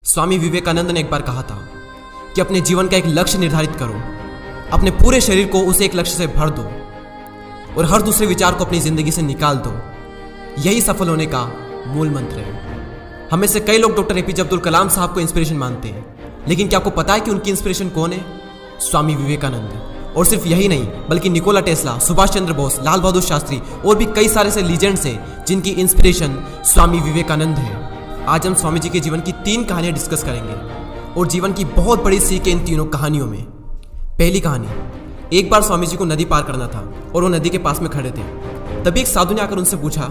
स्वामी विवेकानंद ने एक बार कहा था कि अपने जीवन का एक लक्ष्य निर्धारित करो, अपने पूरे शरीर को उस एक लक्ष्य से भर दो और हर दूसरे विचार को अपनी जिंदगी से निकाल दो। यही सफल होने का मूल मंत्र है। हमें से कई लोग डॉक्टर एपीजे अब्दुल कलाम साहब को इंस्पिरेशन मानते हैं, लेकिन क्या आपको पता है कि उनकी इंस्पिरेशन कौन है? स्वामी विवेकानंद। और सिर्फ यही नहीं, बल्कि निकोला टेस्ला, सुभाष चंद्र बोस, लाल बहादुर शास्त्री और भी कई सारे ऐसे लीजेंड्स हैं जिनकी इंस्पिरेशन स्वामी विवेकानंद है। आज हम स्वामी जी के जीवन की 3 कहानियां डिस्कस करेंगे और जीवन की बहुत बड़ी सीख है इन तीनों कहानियों में। पहली कहानी, एक बार स्वामी जी को नदी पार करना था और वो नदी के पास में खड़े थे। तभी एक साधु ने आकर उनसे पूछा,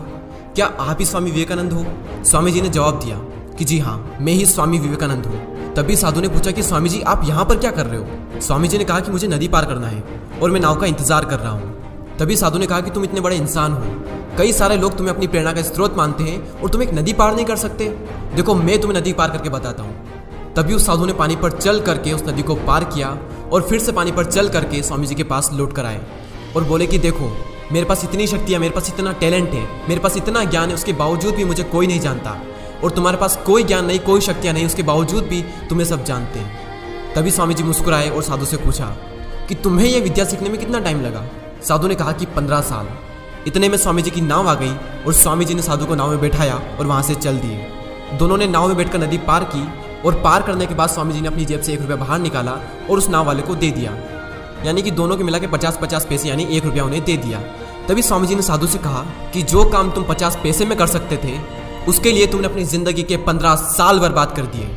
क्या आप ही स्वामी विवेकानंद हो? स्वामी जी ने जवाब दिया कि जी हाँ, मैं ही स्वामी विवेकानंद हूँ। तभी साधु ने पूछा कि स्वामी जी, आप यहाँ पर क्या कर रहे हो? स्वामी जी ने कहा कि मुझे नदी पार करना है और मैं नाव का इंतजार कर रहा हूँ। तभी साधु ने कहा कि तुम इतने बड़े इंसान हो, कई सारे लोग तुम्हें अपनी प्रेरणा का स्रोत मानते हैं और तुम एक नदी पार नहीं कर सकते। देखो, मैं तुम्हें नदी पार करके बताता हूँ। तभी उस साधु ने पानी पर चल करके उस नदी को पार किया और फिर से पानी पर चल करके स्वामी जी के पास लौट कर आए और बोले कि देखो, मेरे पास इतनी शक्ति है, मेरे पास इतना टैलेंट है, मेरे पास इतना ज्ञान है, उसके बावजूद भी मुझे कोई नहीं जानता। और तुम्हारे पास कोई ज्ञान नहीं, कोई शक्तियाँ नहीं, उसके बावजूद भी तुम्हें सब जानते हैं। तभी स्वामी जी मुस्कुराए और साधु से पूछा कि तुम्हें यह विद्या सीखने में कितना टाइम लगा? साधु ने कहा कि 15 साल। इतने में स्वामी जी की नाव आ गई और स्वामी जी ने साधु को नाव में बैठाया और वहाँ से चल दिए। दोनों ने नाव में बैठकर नदी पार की और पार करने के बाद स्वामी जी ने अपनी जेब से 1 रुपया बाहर निकाला और उस नाव वाले को दे दिया। यानी कि दोनों के मिला के 50-50 पैसे यानी 1 रुपया उन्हें दे दिया। तभी स्वामी जी ने साधु से कहा कि जो काम तुम 50 पैसे में कर सकते थे, उसके लिए तुमने अपनी जिंदगी के 15 साल बर्बाद कर दिए।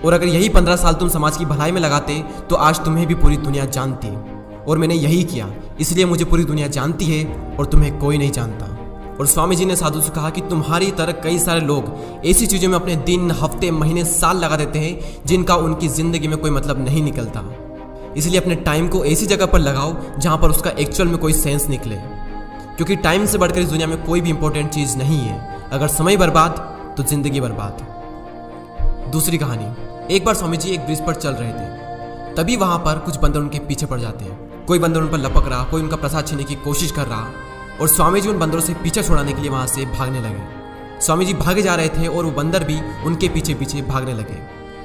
और अगर यही 15 साल तुम समाज की भलाई में लगाते तो आज तुम्हें भी पूरी दुनिया जानती। और मैंने यही किया, इसलिए मुझे पूरी दुनिया जानती है और तुम्हें कोई नहीं जानता। और स्वामी जी ने साधु से कहा कि तुम्हारी तरह कई सारे लोग ऐसी चीज़ों में अपने दिन, हफ्ते, महीने, साल लगा देते हैं जिनका उनकी ज़िंदगी में कोई मतलब नहीं निकलता। इसलिए अपने टाइम को ऐसी जगह पर लगाओ जहाँ पर उसका एक्चुअल में कोई सेंस निकले, क्योंकि टाइम से बढ़कर इस दुनिया में कोई भी इंपॉर्टेंट चीज़ नहीं है। अगर समय बर्बाद तो जिंदगी बर्बाद। दूसरी कहानी, एक बार स्वामी जी एक ब्रिज पर चल रहे थे। तभी वहाँ पर कुछ बंदर उनके पीछे पड़ जाते हैं। कोई बंदर उन पर लपक रहा, कोई उनका प्रसाद छीनने की कोशिश कर रहा और स्वामी जी उन बंदरों से पीछे छुड़ाने के लिए वहाँ से भागने लगे। स्वामी जी भागे जा रहे थे और वो बंदर भी उनके पीछे पीछे भागने लगे।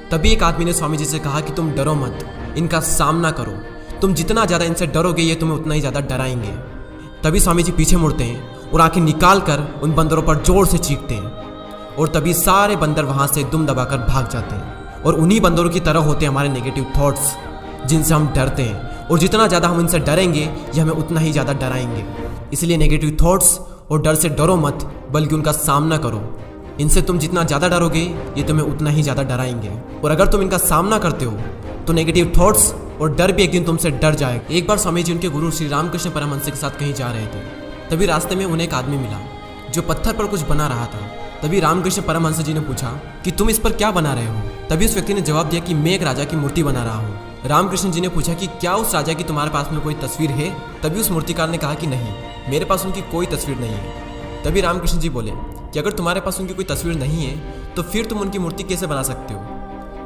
तभी एक आदमी ने स्वामी जी से कहा कि तुम डरो मत, इनका सामना करो। तुम जितना ज़्यादा इनसे डरोगे, ये तुम्हें उतना ही ज़्यादा डराएंगे। तभी स्वामी जी पीछे मुड़ते हैं और आंखें निकाल कर उन बंदरों पर जोर से चीखते हैं और तभी सारे बंदर वहाँ से दुम दबाकर भाग जाते हैं। और उन्हीं बंदरों की तरह होते हैं हमारे नेगेटिव थॉट्स, जिनसे हम डरते हैं। और जितना ज़्यादा हम इनसे डरेंगे, ये हमें उतना ही ज़्यादा डराएंगे। इसलिए नेगेटिव थॉट्स और डर से डरो मत, बल्कि उनका सामना करो। इनसे तुम जितना ज़्यादा डरोगे, ये तुम्हें उतना ही ज़्यादा डराएंगे। और अगर तुम इनका सामना करते हो तो नेगेटिव थॉट्स और डर भी एक दिन तुमसे डर जाएगा। एक बार स्वामी जी उनके गुरु श्री रामकृष्ण परमहंस के साथ कहीं जा रहे थे। तभी रास्ते में उन्हें एक आदमी मिला जो पत्थर पर कुछ बना रहा था। तभी रामकृष्ण परमहंस जी ने पूछा कि तुम इस पर क्या बना रहे हो? तभी उस व्यक्ति ने जवाब दिया कि मैं एक राजा की मूर्ति बना रहा हूँ। रामकृष्ण जी ने पूछा कि क्या उस राजा की तुम्हारे पास में कोई तस्वीर है? तभी उस मूर्तिकार ने कहा कि नहीं, मेरे पास उनकी कोई तस्वीर नहीं है। तभी रामकृष्ण जी बोले कि अगर तुम्हारे पास उनकी कोई तस्वीर नहीं है तो फिर तुम उनकी मूर्ति कैसे बना सकते हो?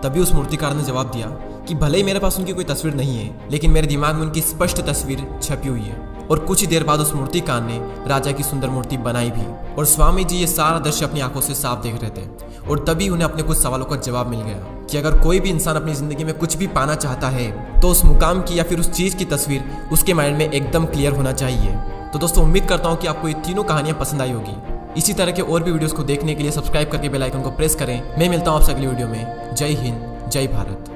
तभी उस मूर्तिकार ने जवाब दिया कि भले ही मेरे पास उनकी कोई तस्वीर नहीं है, लेकिन मेरे दिमाग में उनकी स्पष्ट तस्वीर छपी हुई है। और कुछ ही देर बाद उस मूर्तिकार ने राजा की सुंदर मूर्ति बनाई भी। और स्वामी जी ये सारा दृश्य अपनी आंखों से साफ देख रहे थे। और तभी उन्हें अपने कुछ सवालों का जवाब मिल गया कि अगर कोई भी इंसान अपनी जिंदगी में कुछ भी पाना चाहता है तो उस मुकाम की या फिर उस चीज़ की तस्वीर उसके माइंड में एकदम क्लियर होना चाहिए। तो दोस्तों, उम्मीद करता हूँ कि आपको ये तीनों कहानियाँ पसंद आई होगी। इसी तरह के और भी वीडियोस को देखने के लिए सब्सक्राइब करके बेल आइकन को प्रेस करें। मैं मिलता हूँ आपसे अगली वीडियो में। जय हिंद, जय भारत।